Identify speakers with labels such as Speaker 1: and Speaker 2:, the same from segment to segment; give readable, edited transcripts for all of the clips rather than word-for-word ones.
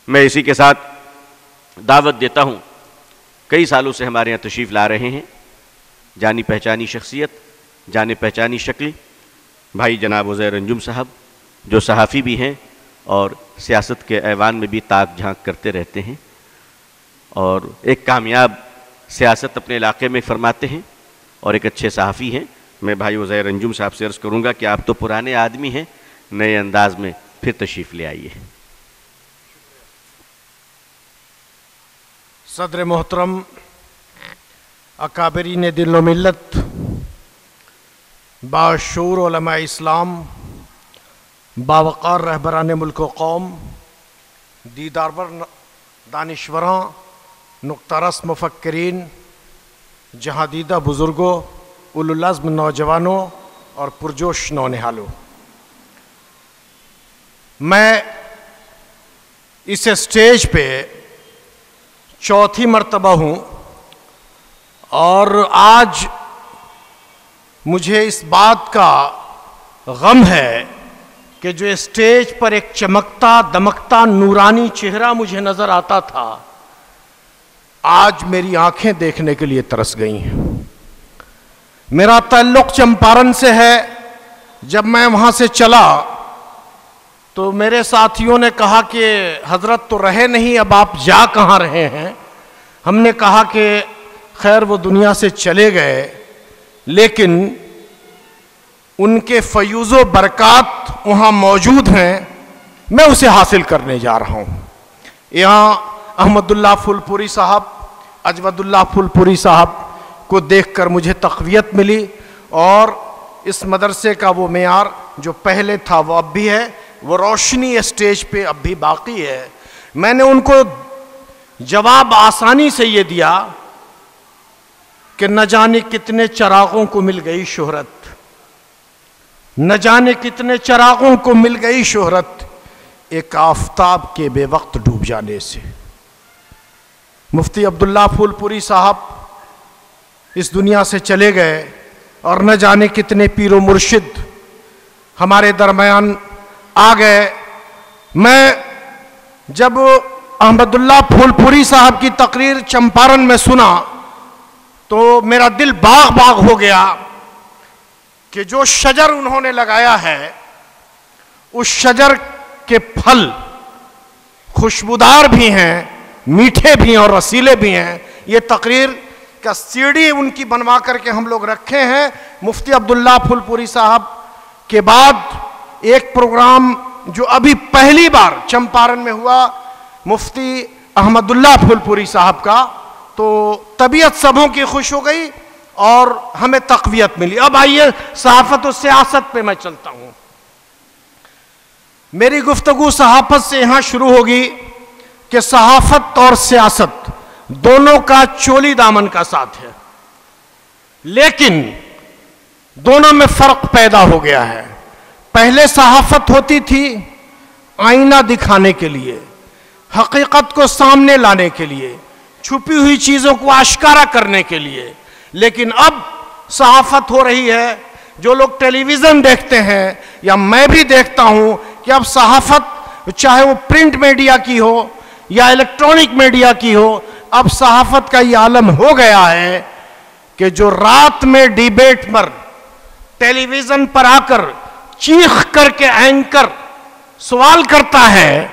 Speaker 1: میں اسی کے ساتھ دعوت دیتا ہوں، کئی سالوں سے ہمارے یہاں تشریف لا رہے ہیں جانی پہچانی شخصیت، جانی پہچانی شکل، بھائی جناب عزیر انجم صاحب، جو صحافی بھی ہیں اور سیاست کے ایوان میں بھی تاک جھانک کرتے رہتے ہیں اور ایک کامیاب سیاست اپنے علاقے میں فرماتے ہیں اور ایک اچھے صحافی ہیں۔ میں بھائی عزیر انجم صاحب سے عرض کروں گا کہ آپ تو پرانے آدمی ہیں، نئے انداز میں پھر تشریف لے آئیے۔
Speaker 2: صدر محترم، اکابرین دل و ملت، باشعور علماء اسلام، باوقار رہبران ملک و قوم، دیدارور دانشوراں، نقطہ رس مفکرین، جہاں دیدہ بزرگوں، اولو العزم نوجوانوں اور پرجوش نونہالوں، میں اس اسٹیج پہ چوتھی مرتبہ ہوں اور آج مجھے اس بات کا غم ہے کہ جو اسٹیج پر ایک چمکتا دمکتا نورانی چہرہ مجھے نظر آتا تھا، آج میری آنکھیں دیکھنے کے لیے ترس گئی ہیں۔ میرا تعلق چمپارن سے ہے۔ جب میں وہاں سے چلا تو میرے ساتھیوں نے کہا کہ حضرت تو رہے نہیں، اب آپ جا کہاں رہے ہیں؟ ہم نے کہا کہ خیر وہ دنیا سے چلے گئے، لیکن ان کے فیوز و برکات وہاں موجود ہیں، میں اسے حاصل کرنے جا رہا ہوں۔ یہاں احمد اللہ پھول پوری صاحب، اجود اللہ پھول پوری صاحب کو دیکھ کر مجھے تقویت ملی اور اس مدرسے کا وہ معیار جو پہلے تھا وہ اب بھی ہے، وہ روشنی اسٹیج پہ اب بھی باقی ہے۔ میں نے ان کو جواب آسانی سے یہ دیا کہ نہ جانے کتنے چراغوں کو مل گئی شہرت، نہ جانے کتنے چراغوں کو مل گئی شہرت ایک آفتاب کے بے وقت ڈوب جانے سے۔ مفتی عبداللہ پھول پوری صاحب اس دنیا سے چلے گئے اور نہ جانے کتنے پیر و مرشد ہمارے درمیان آ گئے۔ میں جب احمد اللہ پھول پوری صاحب کی تقریر چمپارن میں سنا تو میرا دل باغ باغ ہو گیا کہ جو شجر انہوں نے لگایا ہے اس شجر کے پھل خوشبودار بھی ہیں، میٹھے بھی ہیں اور رسیلے بھی ہیں۔ یہ تقریر کا سی ڈی ان کی بنوا کر کے ہم لوگ رکھے ہیں۔ مفتی عبداللہ پھول پوری صاحب کے بعد ایک پروگرام جو ابھی پہلی بار چمپارن میں ہوا مفتی احمد اللہ پھول پوری صاحب کا، تو طبیعت سبھوں کی خوش ہو گئی اور ہمیں تقویت ملی۔ اب آئیے صحافت و سیاست پہ میں چلتا ہوں۔ میری گفتگو صحافت سے یہاں شروع ہوگی کہ صحافت اور سیاست دونوں کا چولی دامن کا ساتھ ہے، لیکن دونوں میں فرق پیدا ہو گیا ہے۔ پہلے صحافت ہوتی تھی آئینہ دکھانے کے لیے، حقیقت کو سامنے لانے کے لیے، چھپی ہوئی چیزوں کو آشکارا کرنے کے لیے، لیکن اب صحافت ہو رہی ہے۔ جو لوگ ٹیلی ویژن دیکھتے ہیں یا میں بھی دیکھتا ہوں کہ اب صحافت چاہے وہ پرنٹ میڈیا کی ہو یا الیکٹرانک میڈیا کی ہو، اب صحافت کا یہ عالم ہو گیا ہے کہ جو رات میں ڈیبیٹ پر ٹیلی ویژن پر آ کر چیخ کر کے اینکر سوال کرتا ہے،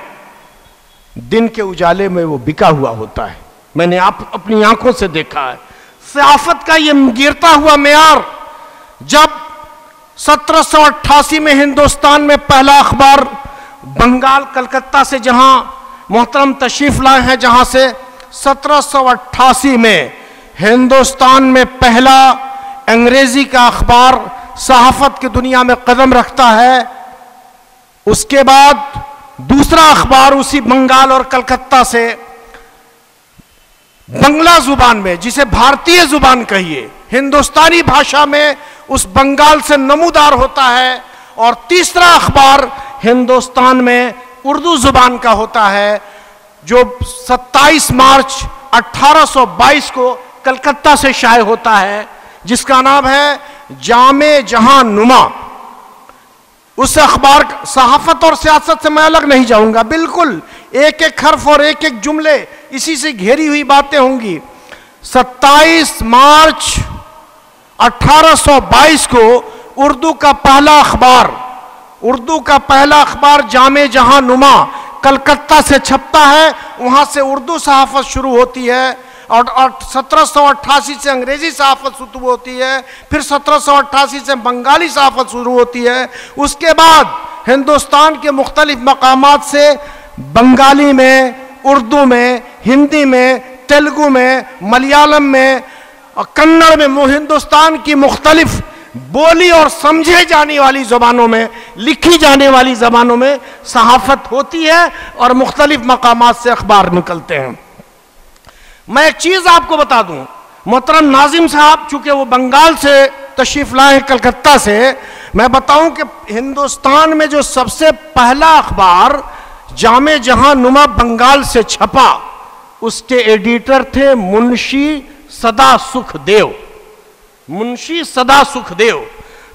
Speaker 2: دن کے اجالے میں وہ بکا ہوا ہوتا ہے۔ میں نے اپنی آنکھوں سے دیکھا ہے۔ صحافت کا یہ گرتا ہوا معیار جب 1788 میں ہندوستان میں پہلا اخبار بنگال کلکتہ سے، جہاں محترم تشریف لائے ہیں، جہاں سے 1788 میں ہندوستان میں پہلا انگریزی کا اخبار صحافت کی دنیا میں قدم رکھتا ہے، اس کے بعد دوسرا اخبار اسی بنگال اور کلکتہ سے بنگلہ زبان میں، جسے بھارتی زبان کہیے، ہندوستانی بھاشا میں اس بنگال سے نمودار ہوتا ہے، اور تیسرا اخبار ہندوستان میں اردو زبان کا ہوتا ہے، جو 27 مارچ 1822 کو کلکتہ سے شائع ہوتا ہے، جس کا نام ہے جامع جہاں نما۔ اس اخبار صحافت اور سیاست سے میں الگ نہیں جاؤں گا، بالکل ایک ایک حرف اور ایک ایک جملے اسی سے گھیری ہوئی باتیں ہوں گی۔ 27 مارچ 1822 کو اردو کا پہلا اخبار جامع جہاں نما کلکتہ سے چھپتا ہے، وہاں سے اردو صحافت شروع ہوتی ہے، اور 1788 سے انگریزی صحافت شروع ہوتی ہے، پھر 1788 سے بنگالی صحافت شروع ہوتی ہے۔ اس کے بعد ہندوستان کے مختلف مقامات سے بنگالی میں، اردو میں، ہندی میں، تیلگو میں، ملیالم میں اور کنڑ میں، ہندوستان کی مختلف بولی اور سمجھے جانے والی زبانوں میں، لکھی جانے والی زبانوں میں صحافت ہوتی ہے اور مختلف مقامات سے اخبار نکلتے ہیں۔ میں ایک چیز آپ کو بتا دوں، محترم ناظم صاحب چونکہ وہ بنگال سے تشریف لائے ہیں، کلکتہ سے، میں بتاؤں کہ ہندوستان میں جو سب سے پہلا اخبار جامع جہاں نما بنگال سے چھپا، اس کے ایڈیٹر تھے منشی سدا سکھ دیو۔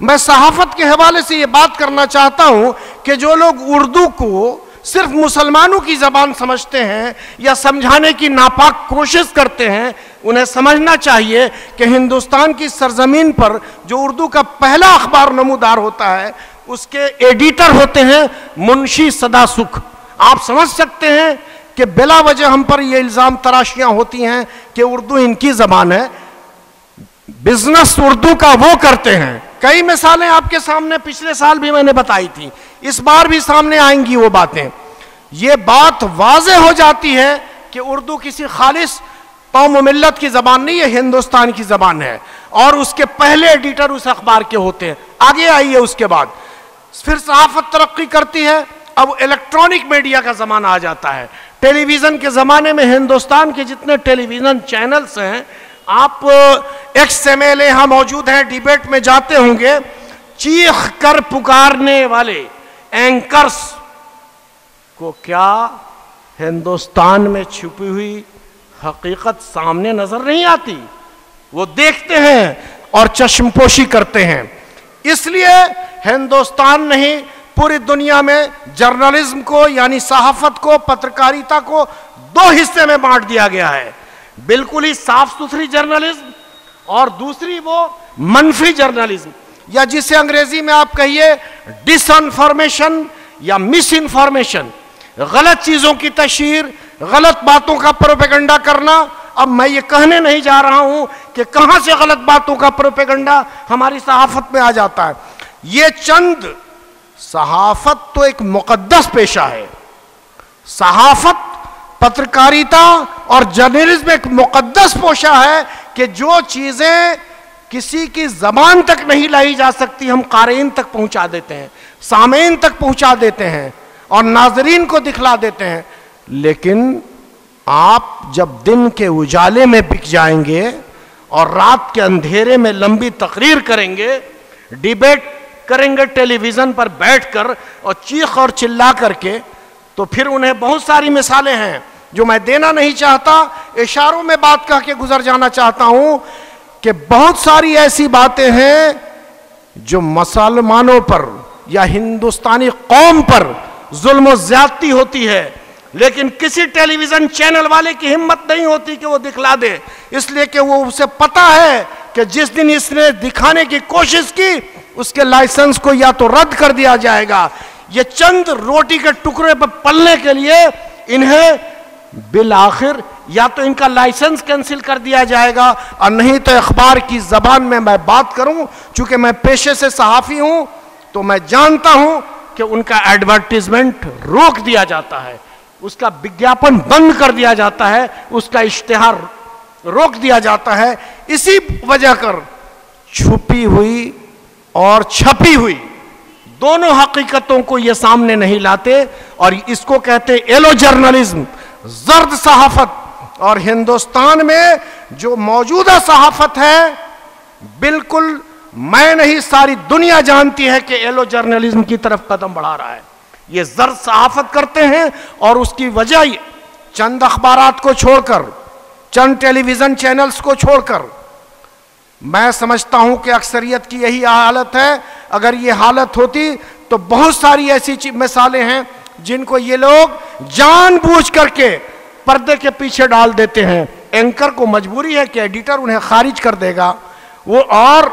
Speaker 2: میں صحافت کے حوالے سے یہ بات کرنا چاہتا ہوں کہ جو لوگ اردو کو صرف مسلمانوں کی زبان سمجھتے ہیں یا سمجھانے کی ناپاک کوشش کرتے ہیں، انہیں سمجھنا چاہیے کہ ہندوستان کی سرزمین پر جو اردو کا پہلا اخبار نمودار ہوتا ہے، اس کے ایڈیٹر ہوتے ہیں منشی سدا سکھ۔ آپ سمجھ سکتے ہیں کہ بلا وجہ ہم پر یہ الزام تراشیاں ہوتی ہیں کہ اردو ان کی زبان ہے، بزنس اردو کا وہ کرتے ہیں۔ کئی مثالیں آپ کے سامنے پچھلے سال بھی میں نے بتائی تھی، اس بار بھی سامنے آئیں گی وہ باتیں۔ یہ بات واضح ہو جاتی ہے کہ اردو کسی خالص قوم و ملت کی زبان نہیں ہے، ہندوستان کی زبان ہے، اور اس کے پہلے ایڈیٹر اس اخبار کے ہوتے ہیں۔ آگے آئیے، اس کے بعد پھر صحافت ترقی کرتی ہے، اب الیکٹرانک میڈیا کا زمانہ آ جاتا ہے۔ ٹیلی ویژن کے زمانے میں ہندوستان کے جتنے ٹیلی ویژن چینلز ہیں، آپ ایکس ایم ایل اے یہاں موجود ہیں، ڈیبیٹ میں جاتے ہوں گے، چیخ کر پکارنے والے اینکرز کو کیا ہندوستان میں چھپی ہوئی حقیقت سامنے نظر نہیں آتی؟ وہ دیکھتے ہیں اور چشم پوشی کرتے ہیں۔ اس لیے ہندوستان نہیں، پوری دنیا میں جرنلزم کو، یعنی صحافت کو، پترکاریتا کو دو حصے میں بانٹ دیا گیا ہے، بالکل ہی صاف ستھری جرنلزم اور دوسری وہ منفی جرنلزم، یا جسے انگریزی میں آپ کہیے ڈس انفارمیشن یا مس انفارمیشن، غلط چیزوں کی تشہیر، غلط باتوں کا پروپیگنڈا کرنا۔ اب میں یہ کہنے نہیں جا رہا ہوں کہ کہاں سے غلط باتوں کا پروپیگنڈا ہماری صحافت میں آ جاتا ہے۔ یہ چند، صحافت تو ایک مقدس پیشہ ہے، صحافت، پترکاریتا اور جرنلزم ایک مقدس پیشہ ہے کہ جو چیزیں کسی کی زبان تک نہیں لائی جا سکتی ہم قارئین تک پہنچا دیتے ہیں، سامعین تک پہنچا دیتے ہیں اور ناظرین کو دکھلا دیتے ہیں۔ لیکن آپ جب دن کے اجالے میں بک جائیں گے اور رات کے اندھیرے میں لمبی تقریر کریں گے، ڈیبیٹ کریں گے ٹیلی ویژن پر بیٹھ کر اور چیخ اور چلا کر کے، تو پھر انہیں بہت ساری مثالیں ہیں جو میں دینا نہیں چاہتا، اشاروں میں بات کہہ کے گزر جانا چاہتا ہوں کہ بہت ساری ایسی باتیں ہیں جو مسلمانوں پر یا ہندوستانی قوم پر ظلم و زیادتی ہوتی ہے، لیکن کسی ٹیلی ویژن چینل والے کی ہمت نہیں ہوتی کہ وہ دکھلا دے، اس لیے کہ وہ اسے پتا ہے کہ جس دن اس نے دکھانے کی کوشش کی اس کے لائسنس کو یا تو رد کر دیا جائے گا، یہ چند روٹی کے ٹکڑے پر پلنے کے لیے انہیں بالآخر یا تو ان کا لائسنس کینسل کر دیا جائے گا، اور نہیں تو اخبار کی زبان میں بات کروں، چونکہ میں پیشے سے صحافی ہوں تو میں جانتا ہوں کہ ان کا ایڈورٹیزمنٹ روک دیا جاتا ہے، اس کا وگیاپن بند کر دیا جاتا ہے، اس کا اشتہار روک دیا جاتا ہے۔ اسی وجہ کر چھپی ہوئی اور چھپی ہوئی دونوں حقیقتوں کو یہ سامنے نہیں لاتے، اور اس کو کہتے ایلو جرنلزم، زرد صحافت۔ اور ہندوستان میں جو موجودہ صحافت ہے، بالکل میں نہیں ساری دنیا جانتی ہے کہ ایلو جرنلزم کی طرف قدم بڑھا رہا ہے۔ یہ زرد صحافت کرتے ہیں، اور اس کی وجہ چند اخبارات کو چھوڑ کر، چند ٹیلی ویژن چینلز کو چھوڑ کر، میں سمجھتا ہوں کہ اکثریت کی یہی حالت ہے۔ اگر یہ حالت ہوتی تو بہت ساری ایسی مثالیں ہیں جن کو یہ لوگ جان بوجھ کر کے پردے کے پیچھے ڈال دیتے ہیں. اینکر کو مجبوری ہے کہ ایڈیٹر انہیں خارج کر دے گا. وہ اور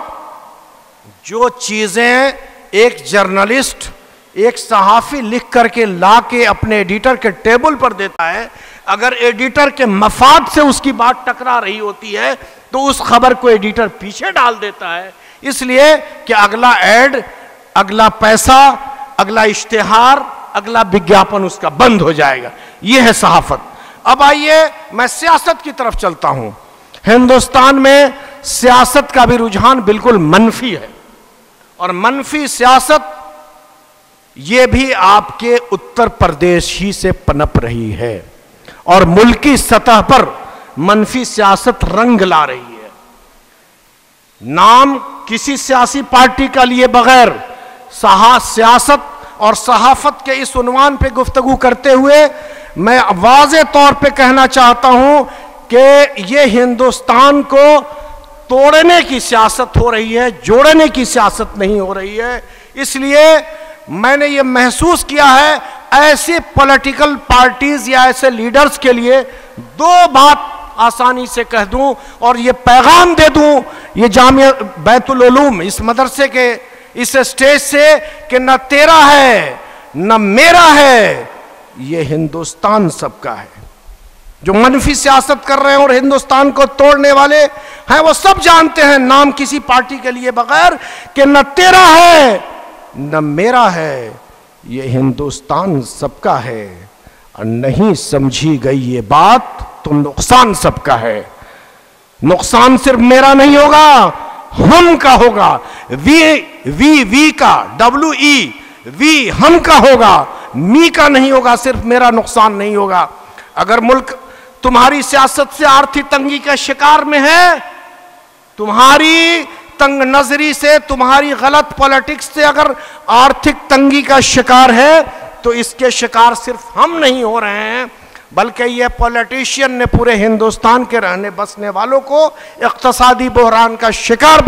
Speaker 2: جو چیزیں ایک جرنلسٹ ایک صحافی لکھ کر کے لا کے اپنے ایڈیٹر کے ٹیبل پر دیتا ہے, اگر ایڈیٹر کے مفاد سے اس کی بات ٹکرا رہی ہوتی ہے تو اس خبر کو ایڈیٹر پیچھے ڈال دیتا ہے, اس لیے کہ اگلا ایڈ, اگلا پیسہ, اگلا اشتہار, اگلا وگیاپن اس کا بند ہو جائے گا. یہ ہے صحافت. اب آئیے میں سیاست کی طرف چلتا ہوں. ہندوستان میں سیاست کا بھی رجحان بالکل منفی ہے, اور منفی سیاست یہ بھی آپ کے اتر پردیش ہی سے پنپ رہی ہے, اور ملکی سطح پر منفی سیاست رنگ لا رہی ہے. نام کسی سیاسی پارٹی کا لیے بغیر سیاست اور صحافت کے اس عنوان پہ گفتگو کرتے ہوئے میں واضح طور پہ کہنا چاہتا ہوں کہ یہ ہندوستان کو توڑنے کی سیاست ہو رہی ہے, جوڑنے کی سیاست نہیں ہو رہی ہے. اس لیے میں نے یہ محسوس کیا ہے ایسے پولیٹیکل پارٹیز یا ایسے لیڈرز کے لیے دو بات آسانی سے کہہ دوں اور یہ پیغام دے دوں یہ جامعہ بیت العلوم اس مدرسے کے اس اسٹیج سے کہ نہ تیرا ہے نہ میرا ہے, یہ ہندوستان سب کا ہے. جو منفی سیاست کر رہے ہیں اور ہندوستان کو توڑنے والے ہیں وہ سب جانتے ہیں نام کسی پارٹی کے لیے بغیر کہ نہ تیرا ہے نہ میرا ہے, یہ ہندوستان سب کا ہے. اور نہیں سمجھی گئی یہ بات تو نقصان سب کا ہے. نقصان صرف میرا نہیں ہوگا, ہم کا ہوگا. وی کا WE وی ہم کا ہوگا, می کا نہیں ہوگا. صرف میرا نقصان نہیں ہوگا. اگر ملک تمہاری سیاست سے آرتھک تنگی کا شکار میں ہے, تمہاری تنگ نظری سے, تمہاری غلط پولیٹکس سے اگر آرتھک تنگی کا شکار ہے تو اس کے شکار صرف ہم نہیں ہو رہے ہیں بلکہ یہ پولیٹیشین نے پورے ہندوستان کے رہنے بسنے والوں کو اقتصادی بحران کا شکار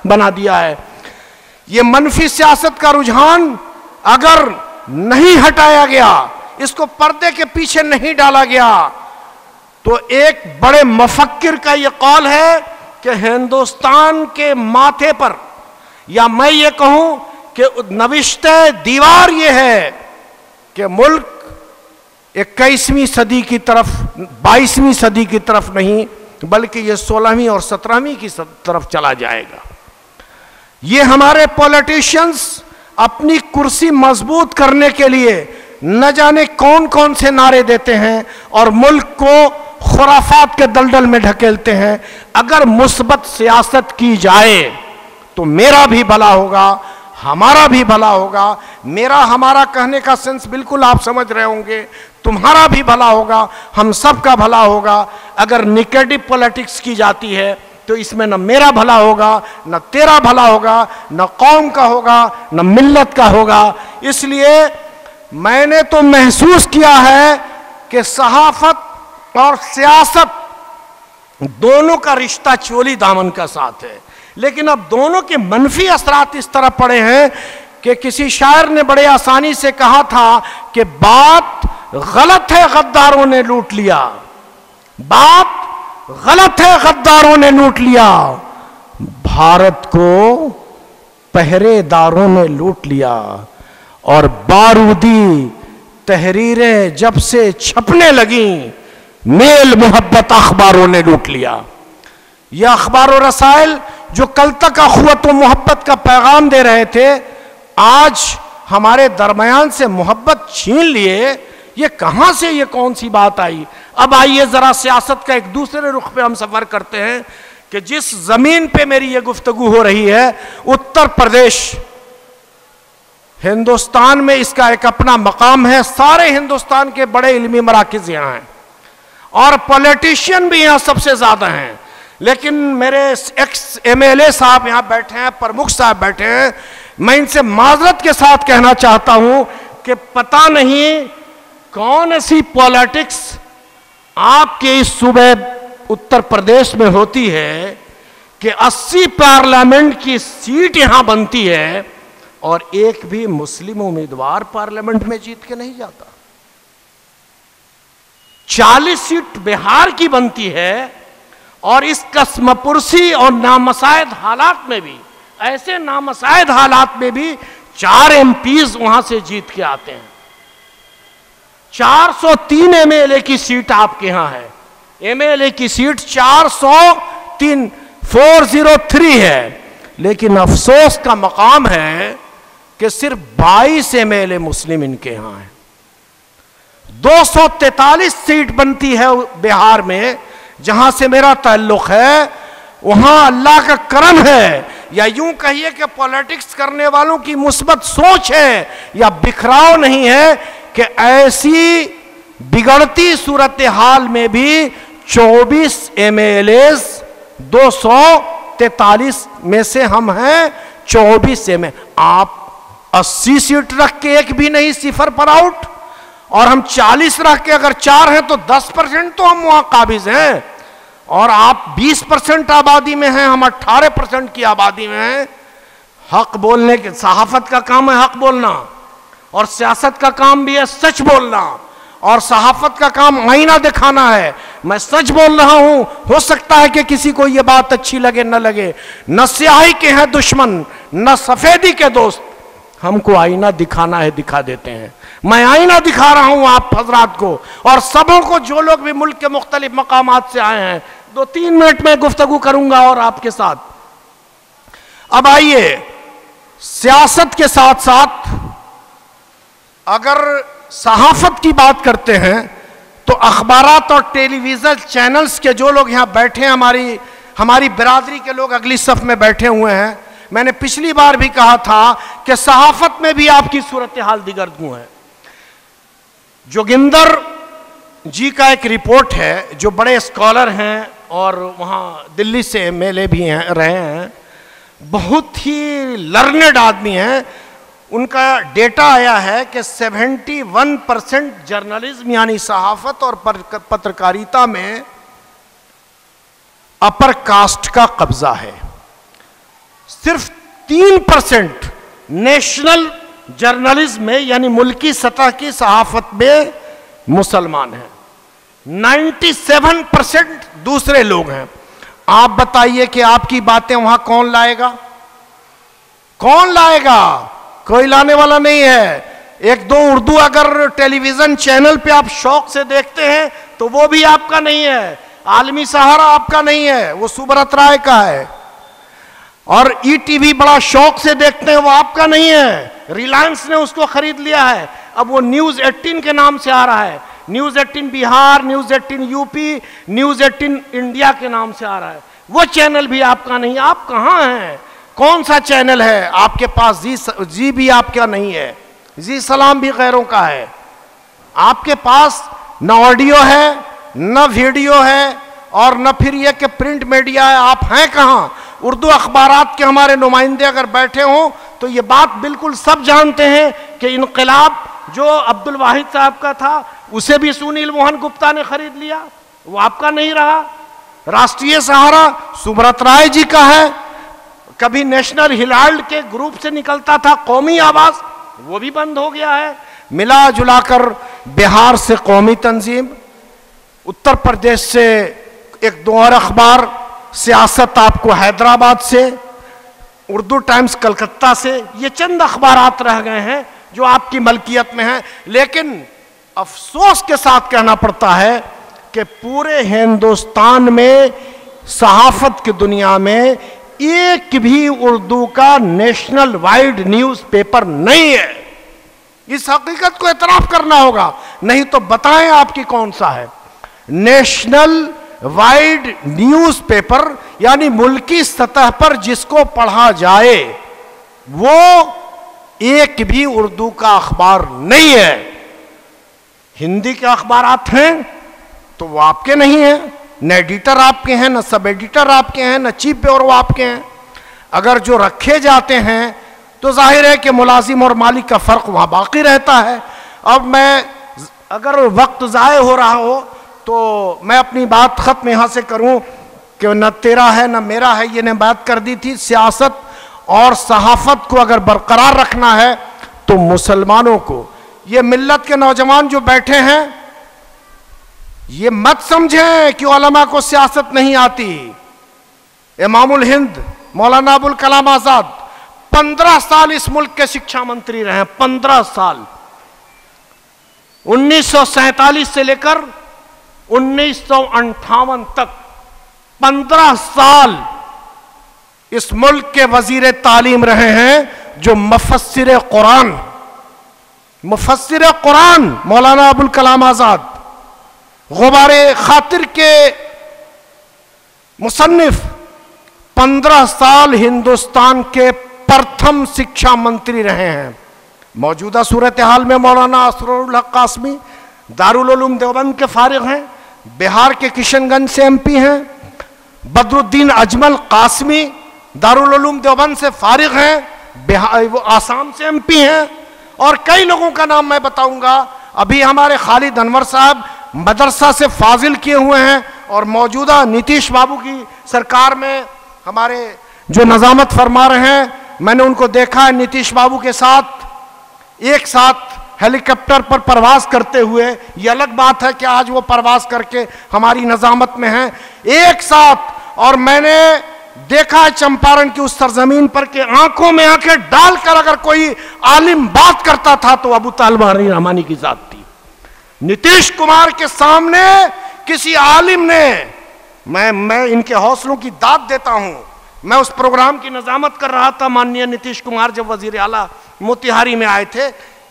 Speaker 2: بنا دیا ہے. یہ منفی سیاست کا رجحان اگر نہیں ہٹایا گیا, اس کو پردے کے پیچھے نہیں ڈالا گیا, تو ایک بڑے مفکر کا یہ قول ہے کہ ہندوستان کے ماتھے پر, یا میں یہ کہوں کہ نوشتہ دیوار یہ ہے کہ ملک 21ویں صدی کی طرف 22ویں صدی کی طرف نہیں بلکہ یہ 16ویں اور 17ویں کی طرف چلا جائے گا. یہ ہمارے پولیٹیشنز اپنی کرسی مضبوط کرنے کے لیے نہ جانے کون کون سے نعرے دیتے ہیں اور ملک کو خرافات کے دلدل میں ڈھکیلتے ہیں. اگر مثبت سیاست کی جائے تو میرا بھی بھلا ہوگا, ہمارا بھی بھلا ہوگا. میرا ہمارا کہنے کا سینس بالکل آپ سمجھ رہے ہوں گے. تمہارا بھی بھلا ہوگا, ہم سب کا بھلا ہوگا. اگر نیگیٹو پولیٹکس کی جاتی ہے تو اس میں نہ میرا بھلا ہوگا, نہ تیرا بھلا ہوگا, نہ قوم کا ہوگا, نہ ملت کا ہوگا. اس لیے میں نے تو محسوس کیا ہے کہ صحافت اور سیاست دونوں کا رشتہ چولی دامن کا ساتھ ہے, لیکن اب دونوں کے منفی اثرات اس طرح پڑے ہیں کہ کسی شاعر نے بڑے آسانی سے کہا تھا کہ بات غلط ہے غداروں نے لوٹ لیا, بات غلط ہے غداروں نے لوٹ لیا, بھارت کو پہرے داروں نے لوٹ لیا, اور بارودی تحریریں جب سے چھپنے لگیں میل محبت اخباروں نے لوٹ لیا. یہ اخبار و رسائل جو کل تک اخوت و محبت کا پیغام دے رہے تھے آج ہمارے درمیان سے محبت چھین لیے. یہ کہاں سے یہ کون سی بات آئی؟ اب آئیے ذرا سیاست کا ایک دوسرے رخ پہ ہم سفر کرتے ہیں کہ جس زمین پہ میری یہ گفتگو ہو رہی ہے اتر پردیش, ہندوستان میں اس کا ایک اپنا مقام ہے. سارے ہندوستان کے بڑے علمی مراکز یہاں ہیں اور پولیٹیشین بھی یہاں سب سے زیادہ ہیں, لیکن میرے ایکس MLA صاحب یہاں بیٹھے ہیں, پرمکھ صاحب بیٹھے ہیں. میں ان سے معذرت کے ساتھ کہنا چاہتا ہوں کہ پتہ نہیں کون ایسی پولیٹکس آپ کے اس صوبے اتر پردیش میں ہوتی ہے کہ 80 پارلیمنٹ کی سیٹ یہاں بنتی ہے اور ایک بھی مسلم امیدوار پارلیمنٹ میں جیت کے نہیں جاتا. 40 سیٹ بہار کی بنتی ہے، اور اس قسم پرسی اور نامساعد حالات میں بھی، ایسے نامساعد حالات میں بھی 4 MPs وہاں سے جیت کے آتے ہیں۔ 403 MLA کی سیٹ آپ کے ہاں ہے، MLA کی سیٹ 403 ہے، لیکن افسوس کا مقام ہے کہ صرف 22 MLA مسلم ان کے ہاں ہیں۔ 243 سیٹ بنتی ہے بہار میں، جہاں سے میرا تعلق ہے، وہاں اللہ کا کرم ہے، یا یوں کہیے کہ پولیٹکس کرنے والوں کی مثبت سوچ ہے، یا بکھراؤ نہیں ہے، کہ ایسی بگڑتی صورتحال میں بھی 24 MLAs 243 میں سے ہم ہیں 24 MLA۔ آپ 80 سیٹ رکھ کے ایک بھی نہیں، صفر پر آؤٹ، اور ہم 40 رکھ کے اگر 4 ہیں تو 10% تو ہم وہاں قابض ہیں، اور آپ 20% آبادی میں ہیں، ہم 18% کی آبادی میں ہیں۔ حق بولنے کے، صحافت کا کام ہے حق بولنا، اور سیاست کا کام بھی ہے سچ بولنا، اور صحافت کا کام آئینہ دکھانا ہے۔ میں سچ بول رہا ہوں، ہو سکتا ہے کہ کسی کو یہ بات اچھی لگے نہ لگے، نہ سیاہی کے ہیں دشمن نہ سفیدی کے دوست، ہم کو آئینہ دکھانا ہے، دکھا دیتے ہیں۔ میں آئینہ دکھا رہا ہوں آپ حضرات کو اور سبوں کو، جو لوگ بھی ملک کے مختلف مقامات سے آئے ہیں۔ 2-3 منٹ میں گفتگو کروں گا اور آپ کے ساتھ۔ اب آئیے، سیاست کے ساتھ ساتھ اگر صحافت کی بات کرتے ہیں تو اخبارات اور ٹیلی ویژن چینلز کے جو لوگ یہاں بیٹھے ہیں، ہماری برادری کے لوگ اگلی صف میں بیٹھے ہوئے ہیں، میں نے پچھلی بار بھی کہا تھا کہ صحافت میں بھی آپ کی صورتحال دیگرگوں ہے۔ جوگندر جی کا ایک رپورٹ ہے، جو بڑے اسکالر ہیں اور وہاں دلی سے MLA بھی رہے ہیں، بہت ہی لرنڈ آدمی ہیں۔ ان کا ڈیٹا آیا ہے کہ 71% جرنلزم یعنی صحافت اور پترکاریتا میں اپر کاسٹ کا قبضہ ہے، صرف 3% نیشنل جرنلزم میں یعنی ملکی سطح کی صحافت میں مسلمان ہیں، 97% دوسرے لوگ ہیں۔ آپ بتائیے کہ آپ کی باتیں وہاں کون لائے گا؟ کون لائے گا؟ کوئی لانے والا نہیں ہے۔ 1-2 اردو اگر ٹیلی ویژن چینل پہ آپ شوق سے دیکھتے ہیں تو وہ بھی آپ کا نہیں ہے، عالمی سہارا آپ کا نہیں ہے، وہ سبرت رائے کا ہے، اور ETV بڑا شوق سے دیکھتے ہیں، وہ آپ کا نہیں ہے، ریلائنس نے اس کو خرید لیا ہے، اب وہ نیوز 18 کے نام سے آ رہا ہے، نیوز 18 بہار، نیوز 18 UP، نیوز 18 انڈیا کے نام سے آ رہا ہے۔ وہ چینل بھی آپ کا نہیں۔ آپ کہاں ہیں؟ کون سا چینل ہے آپ کے پاس؟ زی بھی آپ کا نہیں ہے، زی سلام بھی غیروں کا ہے۔ آپ کے پاس نہ آڈیو ہے، نہ ویڈیو ہے، اور نہ پھر یہ کہ پرنٹ میڈیا ہے۔ آپ ہیں کہاں؟ اردو اخبارات کے ہمارے نمائندے اگر بیٹھے ہوں تو یہ بات بالکل سب جانتے ہیں کہ انقلاب جو عبد الواحد صاحب کا تھا اسے بھی سنیل موہن گپتا نے خرید لیا، وہ آپ کا نہیں رہا۔ راشٹریہ سہارا سبرت رائے جی کا ہے، کبھی نیشنل ہیرالڈ کے گروپ سے نکلتا تھا قومی آواز، وہ بھی بند ہو گیا ہے۔ ملا جلا کر بہار سے قومی تنظیم، اتر پردیش سے 1-2 اور اخبار، سیاست آپ کو حیدرآباد سے، اردو ٹائمز کلکتہ سے، یہ چند اخبارات رہ گئے ہیں جو آپ کی ملکیت میں ہیں۔ لیکن افسوس کے ساتھ کہنا پڑتا ہے کہ پورے ہندوستان میں صحافت کی دنیا میں ایک بھی اردو کا نیشنل وائڈ نیوز پیپر نہیں ہے۔ اس حقیقت کو اعتراف کرنا ہوگا، نہیں تو بتائیں آپ کی کون سا ہے۔ نیشنل وائڈ نیوز پیپر یعنی ملکی سطح پر جس کو پڑھا جائے وہ ایک بھی اردو کا اخبار نہیں ہے۔ ہندی کے اخبارات ہیں تو وہ آپ کے نہیں ہیں، نہ ایڈیٹر آپ کے ہیں، نہ سب ایڈیٹر آپ کے ہیں، نہ چیف بیورو آپ کے ہیں۔ اگر جو رکھے جاتے ہیں تو ظاہر ہے کہ ملازم اور مالک کا فرق وہاں باقی رہتا ہے۔ اب میں اگر وقت ضائع ہو رہا ہو تو میں اپنی بات ختم یہاں سے کروں کہ نہ تیرا ہے نہ میرا ہے، یہ نے بات کر دی تھی۔ سیاست اور صحافت کو اگر برقرار رکھنا ہے تو مسلمانوں کو، یہ ملت کے نوجوان جو بیٹھے ہیں یہ مت سمجھیں کہ علماء کو سیاست نہیں آتی. امام الہند مولانا ابوالکلام آزاد 15 سال اس ملک کے شکشا منتری رہے ہیں. 15 سال 1947 سے لے کر 1958 تک 15 سال اس ملک کے وزیر تعلیم رہے ہیں جو مفسر قرآن مولانا ابوالکلام آزاد، غبار خاطر کے مصنف، 15 سال ہندوستان کے پرتھم شکشا منتری رہے ہیں. موجودہ صورتحال میں مولانا اسرار الحق قاسمی دارالعلوم دیوبند کے فارغ ہیں، بہار کے کشن گنج سے ایم پی ہیں. بدر الدین اجمل قاسمی دارالعلوم دیوبند سے فارغ ہیں، وہ آسام سے ایم پی ہیں. اور کئی لوگوں کا نام میں بتاؤں گا. ابھی ہمارے خالد انور صاحب مدرسہ سے فاضل کیے ہوئے ہیں اور موجودہ نتیش بابو کی سرکار میں ہمارے جو نظامت فرما رہے ہیں. میں نے ان کو دیکھا ہے نتیش بابو کے ساتھ ایک ساتھ ہیلی کاپٹر پر پرواز کرتے ہوئے. یہ الگ بات ہے کہ آج وہ پرواز کر کے ہماری نظامت میں ہیں ایک ساتھ. اور میں نے دیکھا ہے چمپارن کی اس سرزمین پر کہ آنکھوں میں آنکھیں ڈال کر اگر کوئی عالم بات کرتا تھا تو ابو طالب علی رحمانی کی ذات تھی. نتیش کمار کے سامنے کسی عالم نے، میں ان کے حوصلوں کی داد دیتا ہوں. میں اس پروگرام کی نظامت کر رہا تھا، ماننیہ نتیش کمار جب وزیر اعلیٰ موتیہاری میں آئے تھے.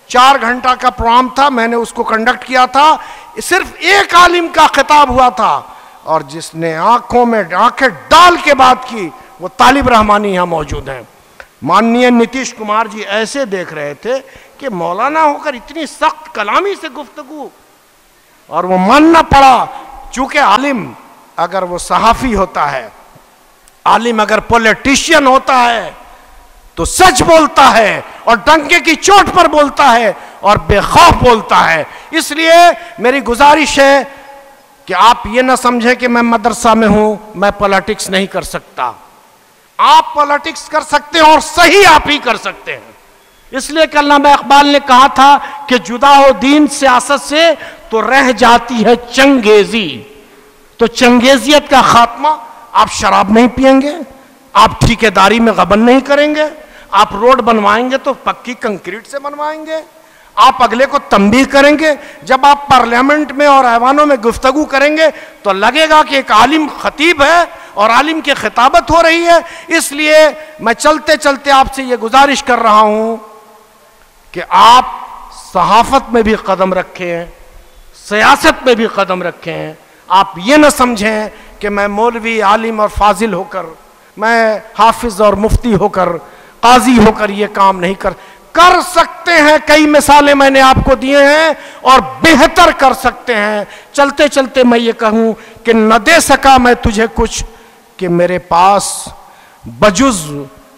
Speaker 2: 4 گھنٹہ کا پروگرام تھا، میں نے اس کو کنڈکٹ کیا تھا. صرف ایک عالم کا خطاب ہوا تھا اور جس نے آنکھوں میں آنکھیں ڈال کے بات کی وہ طالب رحمانی یہاں موجود ہیں. ماننیہ نتیش کمار جی ایسے دیکھ رہے تھے کہ مولانا ہو کر اتنی سخت کلامی سے گفتگو، اور وہ ماننا پڑا. چونکہ عالم اگر وہ صحافی ہوتا ہے، عالم اگر پولیٹیشین ہوتا ہے تو سچ بولتا ہے اور ڈنکے کی چوٹ پر بولتا ہے اور بے خوف بولتا ہے. اس لیے میری گزارش ہے کہ آپ یہ نہ سمجھیں کہ میں مدرسہ میں ہوں میں پولیٹکس نہیں کر سکتا. آپ پولیٹکس کر سکتے ہیں اور صحیح آپ ہی کر سکتے ہیں. اس لیے کہ علامہ اقبال نے کہا تھا کہ جدا ہو دین سیاست سے تو رہ جاتی ہے چنگیزی. تو چنگیزیت کا خاتمہ، آپ شراب نہیں پئیں گے، آپ ٹھیکیداری میں غبن نہیں کریں گے، آپ روڈ بنوائیں گے تو پکی کنکریٹ سے بنوائیں گے، آپ اگلے کو تنبیہ کریں گے. جب آپ پارلیمنٹ میں اور ایوانوں میں گفتگو کریں گے تو لگے گا کہ ایک عالم خطیب ہے اور عالم کی خطابت ہو رہی ہے. اس لیے میں چلتے چلتے آپ سے یہ گزارش کر رہا ہوں کہ آپ صحافت میں بھی قدم رکھیں، سیاست میں بھی قدم رکھیں. آپ یہ نہ سمجھیں کہ میں مولوی عالم اور فاضل ہو کر، میں حافظ اور مفتی ہو کر، قاضی ہو کر یہ کام نہیں کر سکتے ہیں. کئی مثالیں میں نے آپ کو دیے ہیں اور بہتر کر سکتے ہیں. چلتے چلتے میں یہ کہوں کہ نہ دے سکا میں تجھے کچھ کہ میرے پاس بجز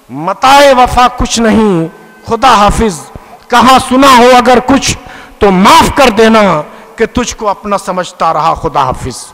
Speaker 2: متاع وفا کچھ نہیں. خدا حافظ. کہاں سنا ہو اگر کچھ تو معاف کر دینا کہ تجھ کو اپنا سمجھتا رہا. خدا حافظ.